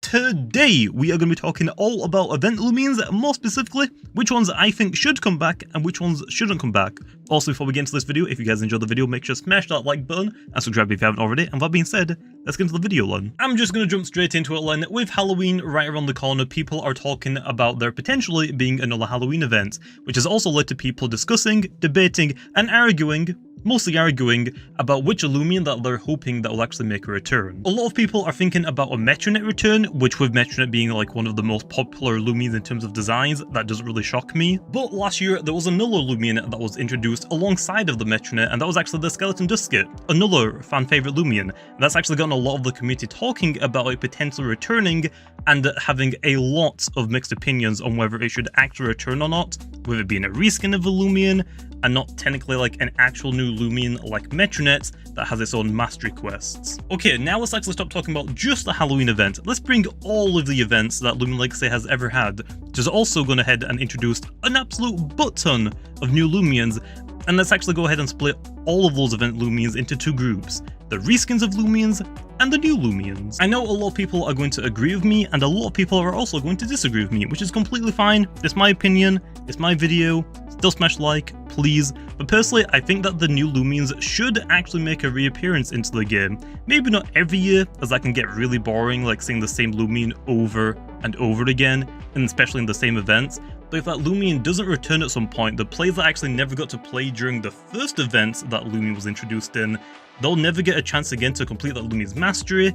today we are going to be talking all about event Loomians, more specifically which ones I think should come back and which ones shouldn't come back. Also, before we get into this video, if you guys enjoyed the video, make sure to smash that like button and subscribe if you haven't already. And with that being said, let's get into the video, Len. I'm just going to jump straight into it, Len. With Halloween right around the corner, people are talking about there potentially being another Halloween event, which has also led to people discussing, debating, and arguing, mostly arguing, about which Loomian that they're hoping that will actually make a return. A lot of people are thinking about a Metronet return, which with Metronet being like one of the most popular Loomians in terms of designs, that doesn't really shock me. But last year, there was another Loomian that was introduced alongside of the Metronet, and that was actually the Skeleton Dusket, another fan favorite Loomian. That's actually gotten a lot of the community talking about it potentially returning and having a lot of mixed opinions on whether it should actually return or not, with it being a reskin of a Loomian, and not technically like an actual new Loomian like Metronet that has its own mastery quests. Okay, now let's actually stop talking about just the Halloween event. Let's bring all of the events that Loomian Legacy has ever had, which has also gone ahead and introduced an absolute butt ton of new Loomians, and let's actually go ahead and split all of those event Loomians into two groups: the reskins of Loomians and the new Loomians. I know a lot of people are going to agree with me, and a lot of people are also going to disagree with me, which is completely fine. It's my opinion, it's my video. Still smash like, please. But personally, I think that the new Loomians should actually make a reappearance into the game. Maybe not every year, as that can get really boring, like seeing the same Loomian over and over again, and especially in the same events. But if that Loomian doesn't return at some point, the players that actually never got to play during the first event that Loomian was introduced in, they'll never get a chance again to complete that Loomian's mastery,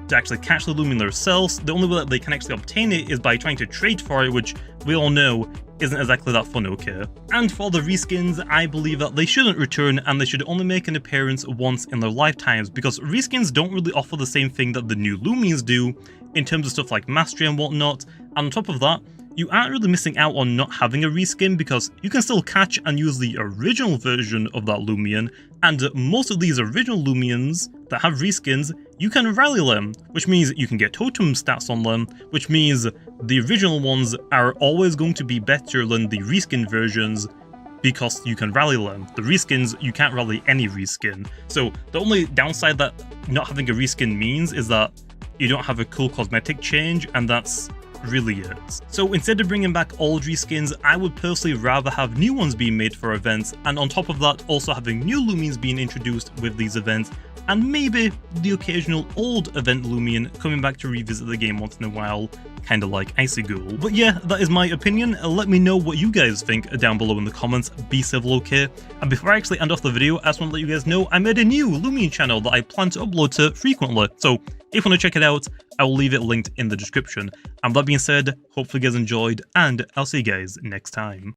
to actually catch the Loomian themselves. The only way that they can actually obtain it is by trying to trade for it, which we all know isn't exactly that fun, okay? And for the reskins, I believe that they shouldn't return and they should only make an appearance once in their lifetimes, because reskins don't really offer the same thing that the new Loomians do in terms of stuff like mastery and whatnot. And on top of that, you aren't really missing out on not having a reskin, because you can still catch and use the original version of that Loomian, and most of these original Loomians that have reskins, you can rally them, which means you can get totem stats on them, which means the original ones are always going to be better than the reskin versions, because you can rally them. The reskins, you can't rally any reskin. So the only downside that not having a reskin means is that you don't have a cool cosmetic change, and that's really it. So instead of bringing back old reskins, I would personally rather have new ones being made for events, and on top of that also having new Loomians being introduced with these events, and maybe the occasional old event Loomian coming back to revisit the game once in a while, kinda like Icy Ghoul. But yeah, that is my opinion. Let me know what you guys think down below in the comments. Be civil, okay? And before I actually end off the video, I just want to let you guys know I made a new Loomian channel that I plan to upload to frequently, so if you want to check it out, I will leave it linked in the description. And that being said, hopefully you guys enjoyed, and I'll see you guys next time.